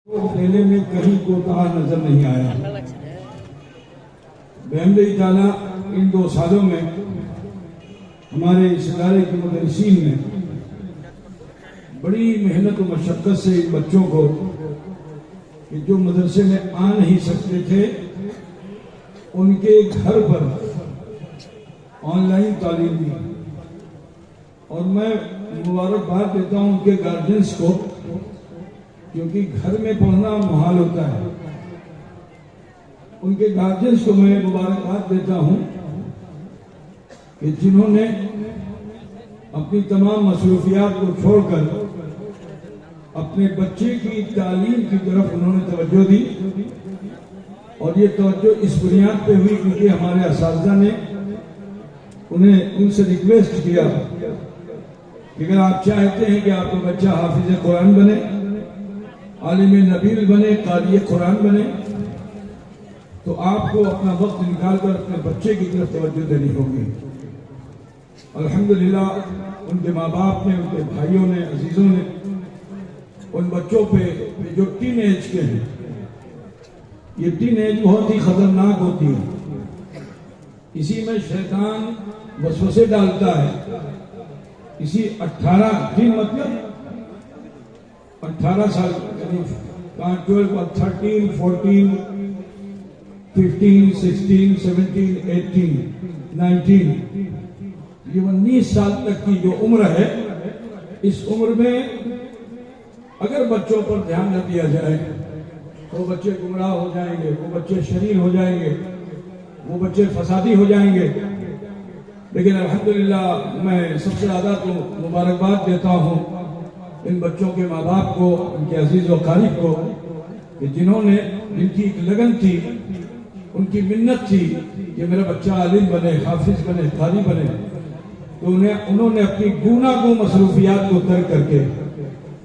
دینے میں کہیں کوتاہی نظر نہیں آیا۔ بحمد تعالیٰ ان 2 سالوں میں ہمارے اس ادارے کے مدرسین نے بڑی محنت و مشقت سے ان بچوں کو کہ جو مدرسے میں آ نہیں سکتے تھے ان کے گھر پر آن لائن تعلیم دی، اور میں مبارکباد دیتا ہوں ان کے گارجنز کو، کیونکہ گھر میں پڑھنا محال ہوتا ہے۔ ان کے گارجنز کو میں مبارکباد دیتا ہوں کہ جنہوں نے اپنی تمام مصروفیات کو چھوڑ کر اپنے بچے کی تعلیم کی طرف انہوں نے توجہ دی، اور یہ توجہ اس بنیاد پہ ہوئی کیونکہ ہمارے اساتذہ نے ان سے ریکویسٹ کیا کہ اگر آپ چاہتے ہیں کہ آپ کا بچہ حافظ قرآن بنے، عالم نبیل بنے، قاری قرآن بنے، تو آپ کو اپنا وقت نکال کر اپنے بچے کی طرف توجہ دینی ہوگی۔ الحمدللہ ان کے ماں باپ نے، ان کے بھائیوں نے، عزیزوں نے ان بچوں پہ جو ٹین ایج کے ہیں، یہ ٹین ایج بہت ہی خطرناک ہوتی ہے، اسی میں شیطان وسوسے ڈالتا ہے۔ اسی 18 مطلب 18 سال، یعنی 12 اور 13 14 15 16 17 18 19 یہ 19 سال تک کی جو عمر ہے، اس عمر میں اگر بچوں پر دھیان نہ دیا جائے تو بچے گمراہ ہو جائیں گے، وہ بچے شریر ہو جائیں گے، وہ بچے فسادی ہو جائیں گے۔ لیکن الحمدللہ میں سب سے زیادہ تو مبارکباد دیتا ہوں ان بچوں کے ماں باپ کو، ان کے عزیز و اقارب کو، کہ جن کی ایک لگن تھی، ان کی منت تھی کہ میرا بچہ عالم بنے، حافظ بنے، قاری بنے، تو انہوں نے اپنی گوناگوں مصروفیات کو ترک کر کے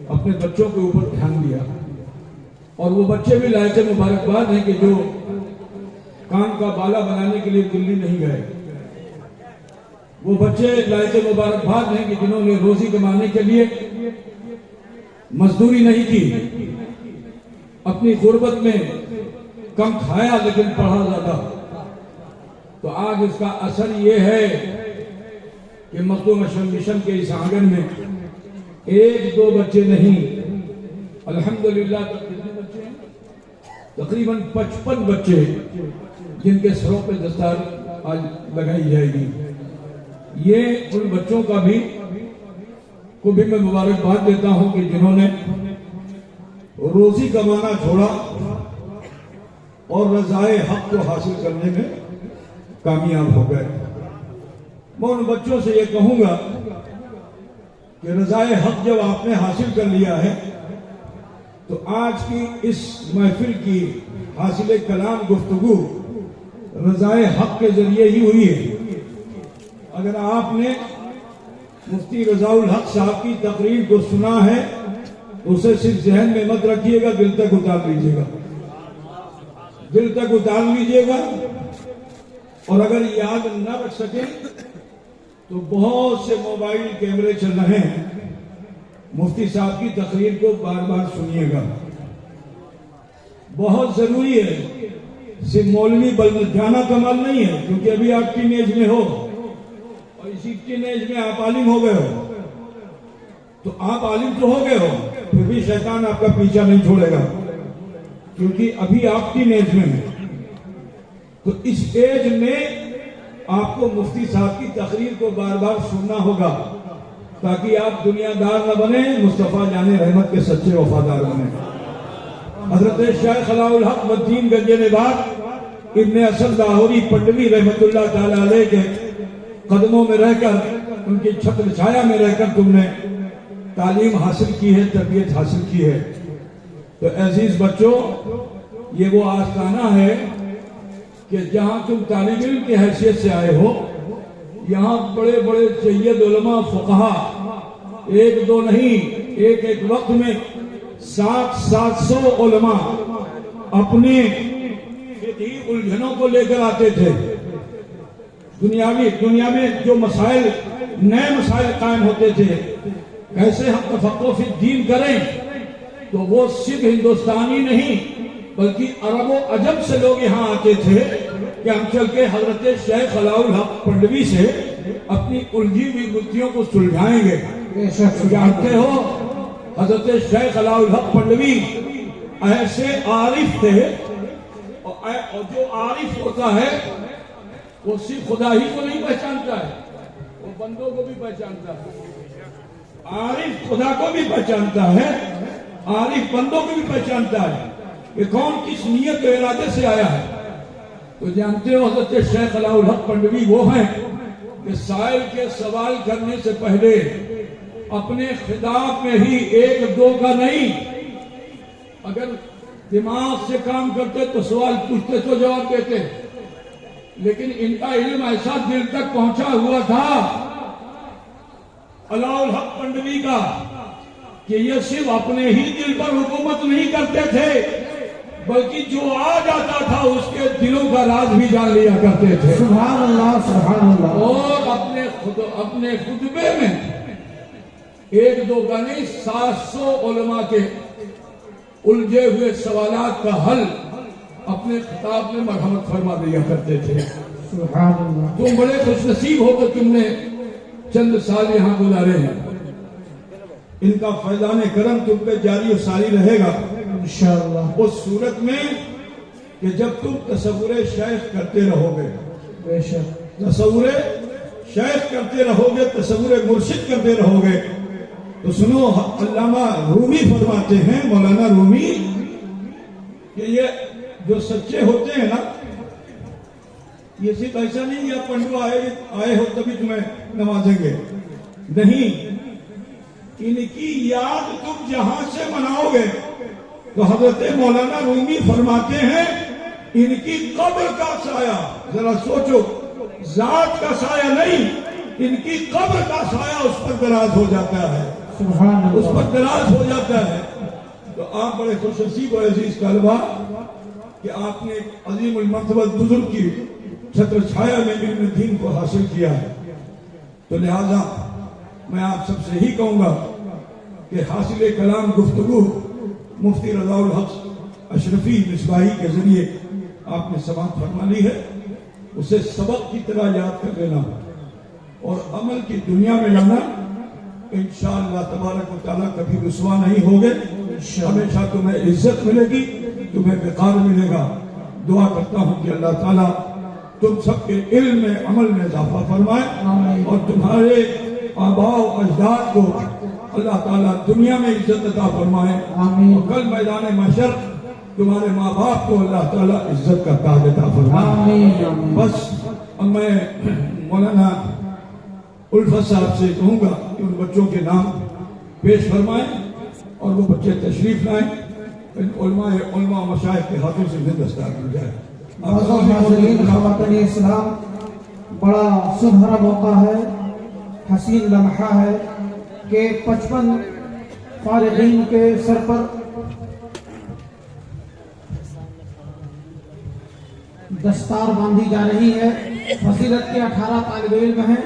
اپنے بچوں کے اوپر دھیان دیا۔ اور وہ بچے بھی لائق مبارکباد ہیں کہ جو کان کا بالا بنانے کے لیے دلی نہیں گئے، وہ بچے لائق مبارکباد ہیں کہ جنہوں نے روزی کمانے کے لیے مزدوری نہیں کی، اپنی غربت میں کم کھایا لیکن پڑھا زیادہ۔ تو آج اس کا اثر یہ ہے کہ مخدوم مشن کے اس آنگن میں 1-2 بچے نہیں، الحمدللہ تقریباً 55 بچے جن کے سروں پہ دستار آج لگائی جائے گی۔ یہ ان بچوں کا بھی میں مبارکباد دیتا ہوں کہ جنہوں نے روزی کمانا چھوڑا اور رضائے حق کو حاصل کرنے میں کامیاب ہو گئے۔ میں ان بچوں سے یہ کہوں گا کہ رضائے حق جب آپ نے حاصل کر لیا ہے تو آج کی اس محفل کی حاصل کلام گفتگو رضائے حق کے ذریعے ہی ہوئی ہے۔ اگر آپ نے مفتی رضا الحق صاحب کی تقریر کو سنا ہے تو اسے صرف ذہن میں مت رکھیے گا، دل تک اتار لیجیے گا، دل تک اتار لیجیے گا۔ اور اگر یاد نہ رکھ سکیں تو بہت سے موبائل کیمرے چل رہے ہیں، مفتی صاحب کی تقریر کو بار بار سنیے گا۔ بہت ضروری ہے، صرف مولوی بن جانا کمال نہیں ہے، کیونکہ ابھی آپ ٹین ایج میں ہو، اور اسی ٹین ایج میں آپ عالم ہو گئے ہو، تو آپ عالم تو ہو گئے ہو، پھر بھی شیطان آپ کا پیچھا نہیں چھوڑے گا، کیونکہ ابھی آپ ٹین ایج میں ہیں۔ تو اس ایج میں آپ کو مفتی صاحب کی تقریر کو بار بار سننا ہوگا تاکہ آپ دنیا دار نہ بنے، مصطفیٰ جان رحمت کے سچے وفادار بنے۔ حضرت شیخ خلا الحق والدین گنج نبات ابن اسد لاہوری پنڈوی رحمت اللہ تعالی علیہ کے قدموں میں رہ کر، ان کی چھتر چھایا میں رہ کر تم نے تعلیم حاصل کی ہے، تربیت حاصل کی ہے۔ تو عزیز بچوں، یہ وہ آستانہ ہے کہ جہاں تم طالب علم کی حیثیت سے آئے ہو، یہاں بڑے بڑے سید علماء فقہا 1-2 نہیں، ایک وقت میں 700 علماء اپنے فقہی الجھنوں کو لے کر آتے تھے۔ دنیا میں جو مسائل، نئے مسائل قائم ہوتے تھے، کیسے ہم تفقہ فی الدین کریں، تو وہ صرف ہندوستانی نہیں بلکہ عرب و عجم سے لوگ یہاں آتے تھے کہ ہم چل کے حضرت شیخ علاء الحق پنڈوی سے اپنی الجھی ہوئی گتھیوں کو سلجھائیں گے. جانتے ہو حضرت شیخ علاء الحق پنڈوی ایسے عارف تھے، اور جو عارف ہوتا ہے وہ صرف خدا ہی کو نہیں پہچانتا ہے، وہ بندوں کو بھی پہچانتا ہے. عارف خدا کو بھی پہچانتا ہے، عارف بندوں کو بھی پہچانتا ہے کہ کون کس نیت و ارادے سے آیا ہے. تو جانتے ہو حضرت شیخ علاء الحق پنڈوی وہ ہیں کہ سائل کے سوال کرنے سے پہلے اپنے خطاب میں ہی ایک دو کا نہیں، اگر دماغ سے کام کرتے تو سوال پوچھتے تو جواب دیتے، لیکن ان کا علم ایسا دل تک پہنچا ہوا تھا علاء الحق پنڈوی کا کہ یہ صرف اپنے ہی دل پر حکومت نہیں کرتے تھے بلکہ جو آ جاتا تھا اس کے دلوں کا راز بھی جان لیا کرتے تھے. سبحان اللہ سبحان اللہ. اور اپنے خطبے میں ایک دو کا نہیں 700 علماء کے الجھے ہوئے سوالات کا حل اپنے خطاب میں مرحمت فرما دیا کرتے تھے. سبحان اللہ. تم بڑے خوش نصیب ہو کہ تم نے چند سال یہاں گزارے ہیں. ان کا فیضان کرم تم پہ جاری و ساری رہے گا انشاءاللہ. اس صورت میں کہ جب تم تصور شیخ کرتے رہو گے، بے شک تصور شیخ کرتے رہو گے، تصور مرشد کرتے رہو گے، تو سنو علامہ رومی فرماتے ہیں، مولانا رومی، کہ یہ جو سچے ہوتے ہیں نا، یہ صرف ایسا نہیں کہ پنڈو آئے ہو تبھی تمہیں نوازیں گے، نہیں، ان کی یاد تم جہاں سے مناؤ گے. تو حضرت مولانا رومی فرماتے ہیں ان کی قبر کا سایہ، ذرا سوچو، ذات کا سایہ نہیں، ان کی قبر کا سایہ اس پر دراز ہو جاتا ہے، سبحان اللہ. اس پر دراز ہو جاتا ہے. تو آپ بڑے خوش نصیب و عزیز طلبہ کہ آپ نے عظیم المرتبہ بزرگ کی چھتر چھایا میں علم دین کو حاصل کیا ہے. تو لہذا میں آپ سب سے ہی کہوں گا کہ حاصل کلام گفتگو مفتی رضا الحق اشرفی مصباحی کے ذریعے آپ نے سماعت فرما لی ہے، اسے سبق کی طرح یاد کر لینا اور عمل کی دنیا میں لانا. انشاءاللہ تبارک و تعالیٰ کبھی رسوا نہیں ہوگے، ہمیشہ تمہیں عزت ملے گی، تمہیں وقار ملے گا. دعا کرتا ہوں کہ اللہ تعالیٰ تم سب کے علم میں عمل میں اضافہ فرمائے اور تمہارے آباء و اجداد کو اللہ تعالیٰ دنیا میں عزت عطا فرمائے، اور کل میدان محشر تمہارے ماں باپ کو اللہ تعالیٰ عزت کا تاج عطا فرمائے. بس اب میں مولانا الفت صاحب سے کہوں گا کہ ان بچوں کے نام پیش فرمائیں اور وہ بچے تشریف لائیں، علماء مشائخ کے ہاتھوں سے بھی دستار مل جائے. خواتین اسلام، بڑا سنہرا موقع ہے، حسین لمحہ ہے کہ 55 فارغین کے سر پر دستار باندھی جا رہی ہے. فضیلت کے 18 طالب علم ہیں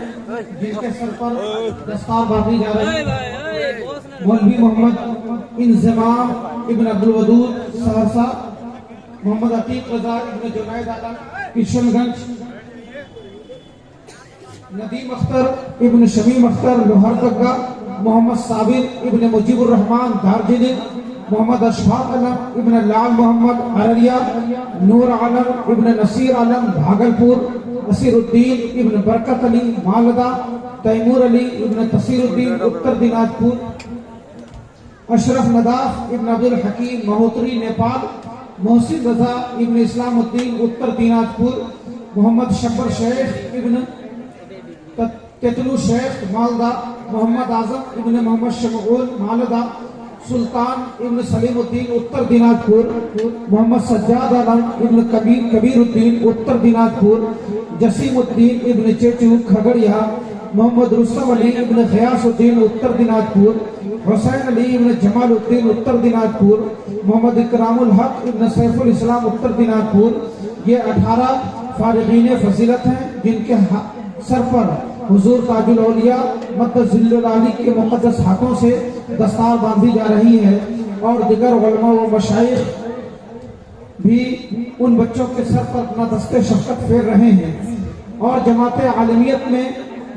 جن کے سر پر دستار باندھی جا رہی ہے. مولوی محمد انضمام ابن عبدالودود سہرسہ، محمد عتیق رضا ابن جنید عالم کشن گنج، ندیم اختر ابن شمیم اختر لوہردگا، محمد صابر ابن مجیب الرحمن دارجلنگ، محمد اشفاق علم ابن لال محمد ارریا، نور عالم ابن نصیر عالم بھاگلپور، اسیر الدین ابن برکت علی مالدہ، تیمور علی ابن تصیر الدین اتر دیناجپور، اشرف نداف ابن عبدالحکیم مہوتری نیپال، محسن رضا ابن اسلام الدین اتر دیناجپور، محمد شبر شیخ ابن تتلو شیخ مالدہ، محمد اعظم ابن محمد شمعون مالدہ، سلطان ابن سلیم الدین اتر دیناجپور، محمد سجاد عالم ابن کبیر الدین اتر دیناجپور، جسیم الدین ابن چیچو کھگڑیا، محمد رستم علی ابن غیاث الدین اتر دیناجپور، حسین علی ابن جمال الدین اتر دیناجپور، محمد اکرام الحق ابن سیف الاسلام اتر دیناجپور. یہ 18 فارغین فضیلت ہیں جن کے سر پر حضور تاج الاولیاء مد ذل العالی کے مقدس ہاتھوں سے دستار باندھی جا رہی ہے. اور دیگر علماء و مشائخ بھی ان بچوں کے سر پر اپنا دست شفقت پھیر رہے ہیں۔ اور جماعت عالمیت میں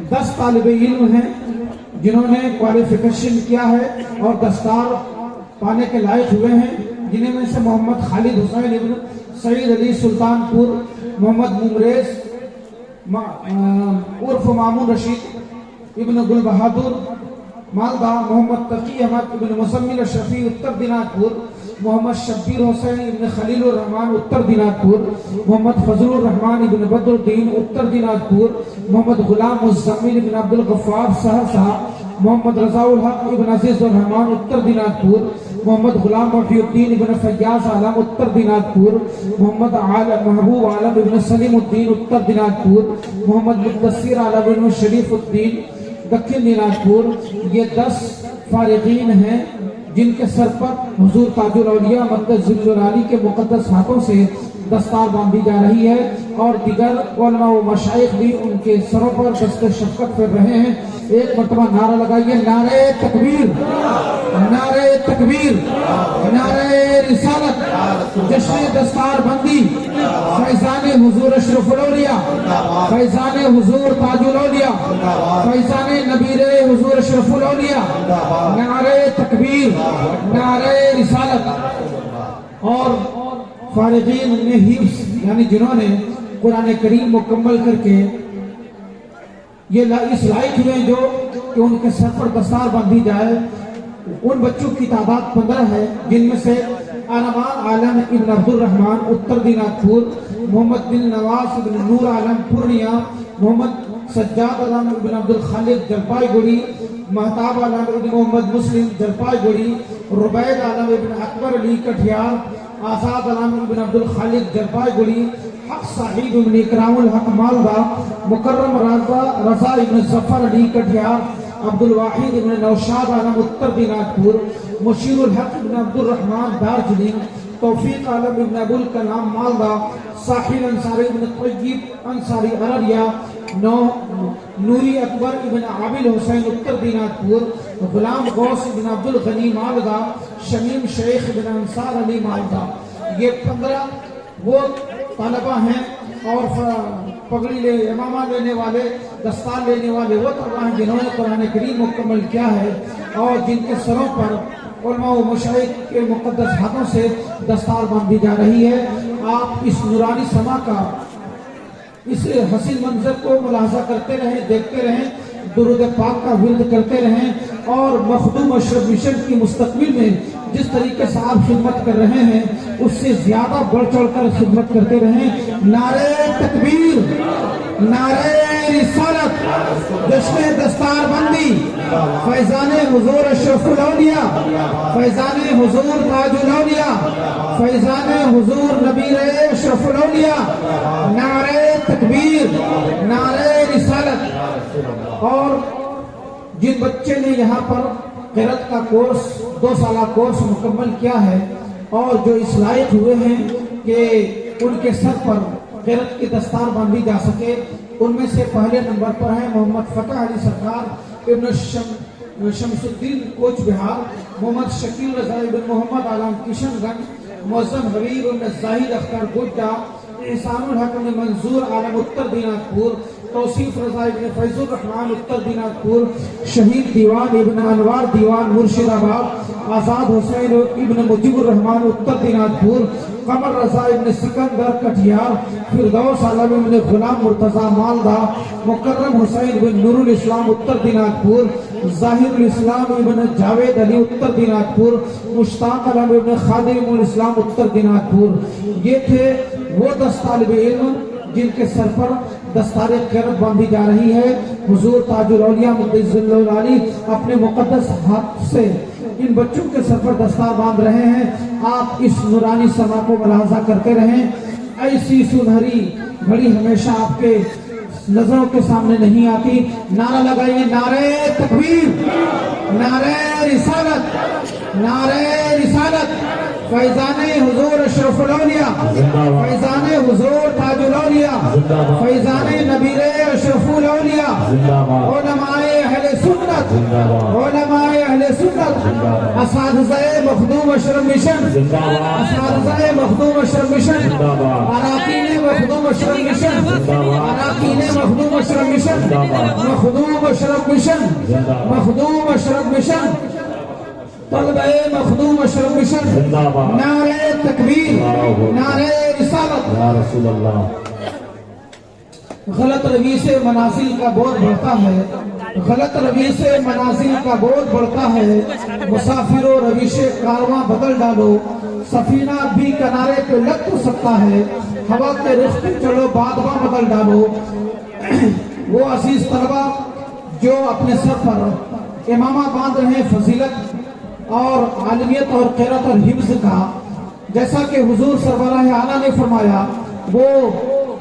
10 طالب علم ہیں جنہوں نے کوالیفیکیشن کیا ہے اور دستار پانے کے لائق ہوئے ہیں، جنہیں میں سے محمد خالد حسین ابن سعید علی سلطان پور، محمد ممریز عرف مامون رشید ابن گل بہادر مالدہ، محمد تقی احمد ابن مزمل شفیع اتر دیناج پور، محمد شبیر حسین ابن خلیل الرحمن اتر دیناج پور، محمد فضل الرحمن ابن بدر الدین اتر دیناج پور، محمد غلام مزمل ابن عبد الغفار سہرسہ، محمد رضا الحق ابن عزیز الرحمن اتر دیناج پور، محمد غلام محی الدین ابن فیاض عالم اتر دیناج پور، محمد محبوب عالم ابن سلیم الدین اتر دیناج پور، محمد مدثر عالم ابن شریف الدین دکن دیناج پور۔ یہ 10 فارغین ہیں جن کے سر پر حضور تاج الاولیاء مقدس ذل العالی کے مقدس ہاتھوں سے دستار باندھی جا رہی ہے، اور دیگر علماء و مشائخ بھی ان کے سروں پر دست شفقت پھیر رہے ہیں۔ ایک مرتبہ نعرہ لگائیے، نعرہ تکبیر، نعرہ تکبیر، نعرہ رسالت، جشن دستار بندی فیضان حضور اشرف الاولیاء، فیضان حضور تاج الاولیاء، فیضان نبیر حضور اشرف الاولیاء، نعرہ تکبیر، نعرہ رسالت۔ اور فارغین نے حفظ یعنی جنہوں نے قرآن کریم مکمل کر کے یہ اس لائق ہوئے جو کہ ان کے سر پر دستار باندھی جائے، ان بچوں کی تعداد 15 ہے، جن میں سے انمان عالم ابن عبد الرحمن اتر دیناج پور، محمد بن نواز ابن نور عالم پورنیا، محمد سجاد عالم ابن عبد الخالق جلپائی گڑی، مہتاب عالم ابن محمد مسلم جلپائی گڑی، ربید عالم ابن اکبر علی کٹھیار، آزاد عالم ابن عبد الخالق جلپائی گڑی، حق صاحب ابن اکرام الحق مالدہ، مکرم رضا ابن ظفر علی کٹھیار، عبد الواحد ابن نوشاد عالم اتر دیناج پور، مشیر الحق ابن عبد الرحمن دارجلنگ، توفیق عالم ابن ابو الکلام مالدہ، ساحل انصاری ابن طیب انصاری ارریہ، نوری اکبر ابن عابل حسین اتر دیناج پور، غلام غوث ابن عبد الغنی مالدہ، شمیم شیخ ابن انصار علی مالدہ۔ یہ 15 وہ طلبہ ہیں، اور پگڑی لے امامہ لینے والے، دستار لینے والے وہ طلبہ ہیں جنہوں نے قرآن کریم مکمل کیا ہے، اور جن کے سروں پر علماء و مشائخ کے مقدس ہاتھوں سے دستار باندھی جا رہی ہے۔ آپ اس نورانی سما کا اس حسین منظر کو ملاحظہ کرتے رہیں، دیکھتے رہیں، درود پاک کا ورد کرتے رہیں، اور مخدوم اشرف مشن کی مستقبل میں جس طریقے سے آپ خدمت کر رہے ہیں اس سے زیادہ بڑھ چڑھ کر خدمت کرتے رہیں۔ نعرہ تکبیر، نعرہ رسالت، جشن دستار بندی فیضان حضور اشرف الاولیاء، فیضان حضور تاج الاولیاء، فیضان حضور نبیر اشرف الاولیاء، نعرہ تکبیر، نعرہ رسالت۔ اور جن بچے نے یہاں پر قرأت کا کورس 2 سالہ کورس مکمل کیا ہے، اور جو اس لائق ہوئے ہیں کہ ان کے سر پر قرأت کی دستار باندھی جا سکے، ان میں سے پہلے نمبر پر ہیں محمد فتح علی سرکار ابن شمس الدین کوچ بہار، محمد شکیل رضا ابن محمد عالم کشن گنج، معظم حبیب ابن زاہد اختر گڈا، احسان الحق ابن منظور عالم اتر دیناج پور، توصیف رضا ابن فیض الرحمن اتر دیناج پور، شہید دیوان ابن انوار دیوان مرشد آباد، آزاد حسین ابن مجیب الرحمن اتر دیناج پور، قمر رضا ابن سکندر کٹھیار، فردوس عالم ابن غلام مرتضی مالدہ، مکرم حسین ابن نور الاسلام اتر دیناج پور، ظاہر الاسلام ابن جاوید علی اتر دیناج پور، مشتاق عالم ابن خادم الاسلام اتر دیناج پور۔ یہ تھے وہ 10 طالب علم جن کے سر پر دستار قرأت باندھی جا رہی ہے۔ حضور تاج الاولیاء مقدس ذل العالی اپنے مقدس ہاتھ سے ان بچوں کے سر پر دستار باندھ رہے ہیں۔ آپ اس نورانی سما کو ملاحظہ کرتے رہیں۔ ایسی سنہری گھڑی ہمیشہ آپ کے نظروں کے سامنے نہیں آتی۔ نعرہ لگائیے، نعرہ تکبیر، نعرہ رسالت، نعرہ رسالت، فیضان حضور اشرف الاولیاء، فیضان حضور تاج الاولیاء، فیضان نبیر اشرف الاولیاء، علماء اہل سنت علماء اہل سنت اساتذہ مخدوم اشرف مشن اساتذہ مخدوم اشرف مشن اراکین مخدوم اشرف مشن اراکین مخدوم اشرف مشن مخدوم اشرف مشن مخدوم اشرف مشن طلبہ مخدوم اشرف مشن نعرہ تکبیر نعرہ رسالت یا رسول اللہ غلط روی سے منازل کا بوجھ بڑھتا ہے غلط روی سے منازل کا بوجھ بڑھتا ہے مسافروں رویش کارواں بدل ڈالو سفینہ بھی کنارے پہ لگ تو سکتا ہے ہوا کے رخ پہ چلو بادواں بدل ڈالو وہ عزیز طلبہ جو اپنے سر پر امامہ باندھ رہے ہیں فضیلت اور عالمیت اور قیرت اور حفظ کا جیسا کہ حضور سربراہ اعلیٰ نے فرمایا وہ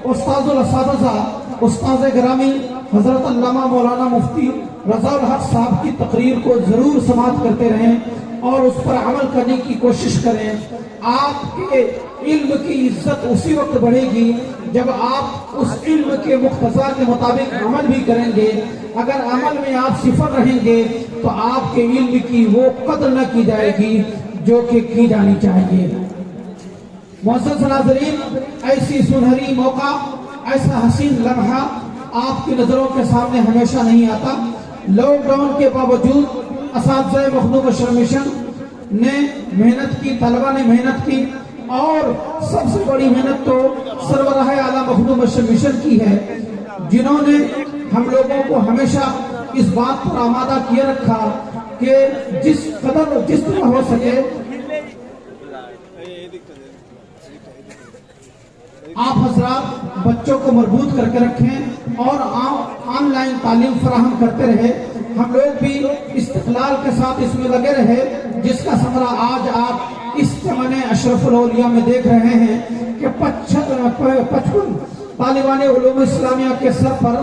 استاذ الاساتذہ استاذ گرامی حضرت علامہ مولانا مفتی رضا الحق صاحب کی تقریر کو ضرور سماعت کرتے رہیں اور اس پر عمل کرنے کی کوشش کریں آپ کے علم کی عزت اسی وقت بڑھے گی جب آپ اس علم کے مقتضا کے مطابق عمل بھی کریں گے اگر عمل میں آپ صفر رہیں گے تو آپ کے علم کی وہ قدر نہ کی جائے گی جو کہ کی جانی چاہیے معزز ناظرین ایسی سنہری موقع ایسا حسین لمحہ آپ کی نظروں کے سامنے ہمیشہ نہیں آتا لاک ڈاؤن کے باوجود اساتذہ مخدوم اشرف مشن نے محنت کی طلبہ نے محنت کی اور سب سے بڑی محنت تو سربراہ اعلیٰ مخدوم اشرف مشن کی ہے جنہوں نے ہم لوگوں کو ہمیشہ اس بات پر آمادہ کیے رکھا کہ جس طرح ہو سکے آپ حضرات بچوں کو مربوط کر کے رکھیں اور آن لائن تعلیم فراہم کرتے رہے ہم لوگ بھی استقلال کے ساتھ اس میں لگے رہے جس کا ثمرہ آج آپ اس چمن اشرف الاولیاء میں دیکھ رہے ہیں کہ 55 طالبان علوم اسلامیہ کے سر پر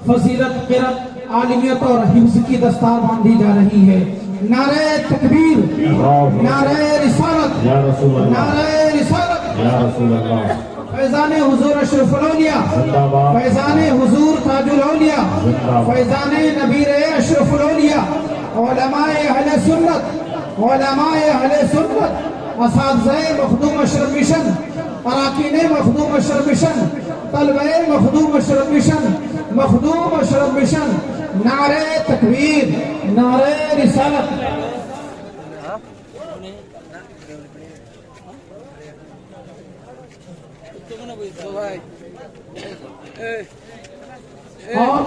فضیلت قرت عالمیت اور حفظ کی دستار باندھی جا رہی ہے نعرہ تکبیر نعرہ رسالت نعرہ رسالت یا رسول اللہ فیضان حضور اشرف الاولیاء فیضان حضور تاج الاولیاء فیضان نبیر اشرف الاولیاء علماء اہل سنت اساتذہ مخدوم اشرف مشن اراکین مخدوم اشرف مشن طلبہ مخدوم اشرف مشن مخدوم اشرف مشن نعرہ تکبیر نعرہ رسالت اور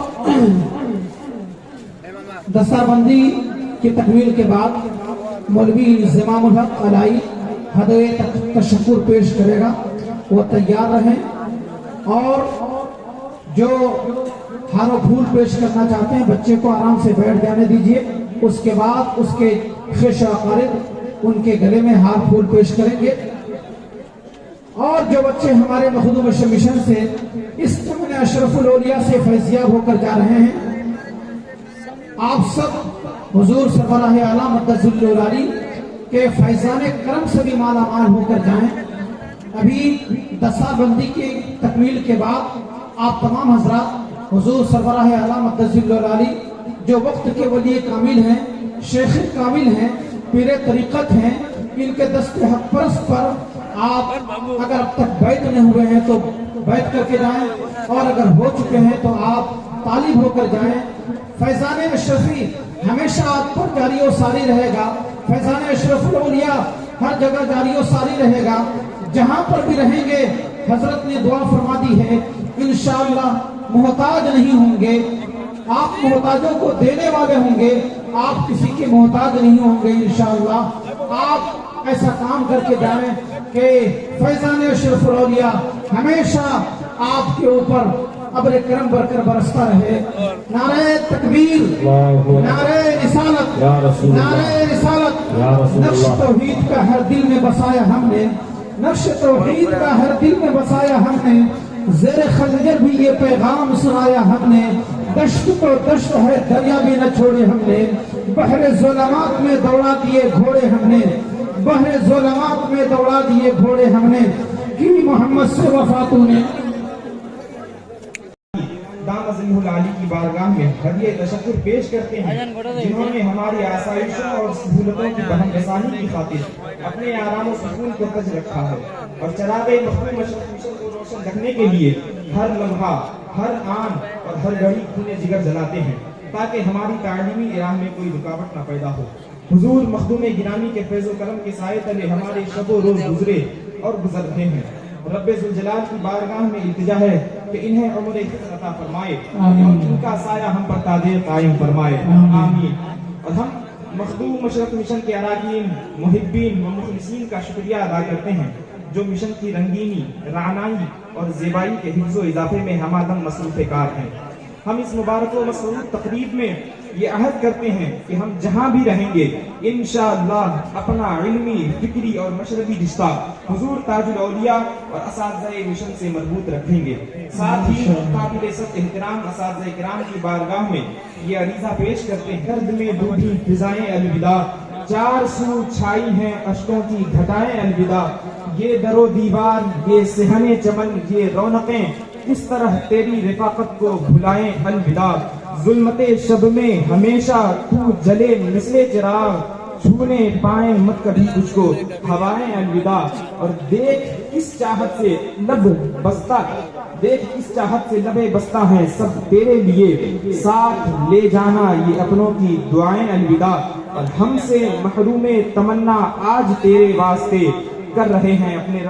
دستار بندی کی تکمیل کے بعد مولوی زمام الحق علائی ہدیہ تشکر پیش کرے گا وہ تیار رہیں اور جو ہار و پھول پیش کرنا چاہتے ہیں بچے کو آرام سے بیٹھ جانے دیجئے اس کے بعد اس کے خش اقارب ان کے گلے میں ہار پھول پیش کریں گے اور جو بچے ہمارے مخدوم اشرف مشن سے اس چمن اشرف الاولیاء سے فیضیاب ہو کر جا رہے ہیں آپ سب حضور سربراہ اعلیٰ مدد العلی کے فیضان کرم سے بھی مالا مال ہو کر جائیں ابھی دستار بندی کی تکمیل کے بعد آپ تمام حضرات حضور سربراہ اعلیٰ مدد العلی جو وقت کے ولی کامل ہیں شیخ کامل ہیں پیر طریقت ہیں ان کے دست حق پرست پر آپ اگر اب تک بیعت نہیں ہوئے ہیں تو بیعت کر کے جائیں اور اگر ہو چکے ہیں تو آپ طالب ہو کر جائیں فیضان اشرفی ہمیشہ آپ پر جاری و ساری رہے گا فیضان اشرف الاولیاء ہر جگہ جاری و ساری رہے گا جہاں پر بھی رہیں گے حضرت نے دعا فرما دی ہے انشاءاللہ محتاج نہیں ہوں گے آپ محتاجوں کو دینے والے ہوں گے آپ کسی کے محتاج نہیں ہوں گے انشاءاللہ آپ ایسا کام کر کے جائیں کہ فیضان اشرف الاولیاء ہمیشہ آپ کے اوپر ابر کرم بر کر برستا رہے نعرہ تکبیر نعرہ رسالت نعرہ رسالت نقش توحید کا ہر دل میں بسایا ہم نے نقش توحید کا ہر دل میں بسایا ہم نے زیر خنجر بھی یہ پیغام سنایا ہم نے دشت تو دشت ہے دریا بھی نہ چھوڑے ہم نے بحر ظلمات میں دوڑا دیے گھوڑے ہم نے بحر ظلمات میں دوڑا دیے گھوڑے ہم نے کی محمد سے وفاتوں نے سمیع العالی کی بارگاہ میں ہدیہ تشکر پیش کرتے ہیں جنہوں نے ہماری آسائشوں اور سہولتوں کی بہم رسانی کی خاطر اپنے آرام و سکون کو تج رکھا ہے اور چراغ مخدوم مشرق مشن کو روشن رکھنے کے لیے ہر لمحہ، ہر آن اور ہر گھڑی خون جگر جلاتے ہیں تاکہ ہماری تعلیمی راہ میں کوئی رکاوٹ نہ پیدا ہو۔ حضور مخدوم گرامی کے فیض و کرم کے سائے تلے ہمارے شب و روز گزرے اور گزر رہے ہیں۔ رب ذوالجلال کی بارگاہ میں التجا ہے کہ انہیں عمر خضر عطا فرمائے اور ان کا سایہ ہم پر قادر قائم فرمائے، آمین۔ اور ہم مخدوم مشرق مشن کے اراکین، محبین و مخلصین کا شکریہ ادا کرتے ہیں جو مشن کی رنگینی، رعنائی اور زیبائی کے حفظ و اضافے میں ہم آدم مصروف کار ہیں۔ ہم اس مبارک و مسرور تقریب میں یہ عہد کرتے ہیں کہ ہم جہاں بھی رہیں گے انشاءاللہ اپنا علمی، فکری اور مشربی رشتہ حضور تاج الاولیاء اور اساتذہ مشن سے مربوط رکھیں گے۔ ساتھ ہی قابل سخت احترام اساتذہ کرام کی بارگاہ میں یہ عریضہ پیش کرتے ہیں، گرد میں ڈوبی فضائیں الوداع، چار سو چھائی ہیں اشکوں کی گھٹائیں الوداع، یہ در و دیوار، یہ صحن چمن، یہ رونقیں کس طرح تیری رفاقت کو بھلائیں الوداع، ظلمت شب میں ہمیشہ تو جلے مثل چراغ، چھونے پائیں مت کبھی تجھ کو ہوائیں الوداع، اور دیکھ کس چاہت سے لب بستہ، دیکھ کس چاہت سے لبے بستہ ہیں سب تیرے لیے، ساتھ لے جانا یہ اپنوں کی دعائیں الوداع، اور ہم سے محروم تمنا آج تیرے واسطے کر رہے ہیں اپنے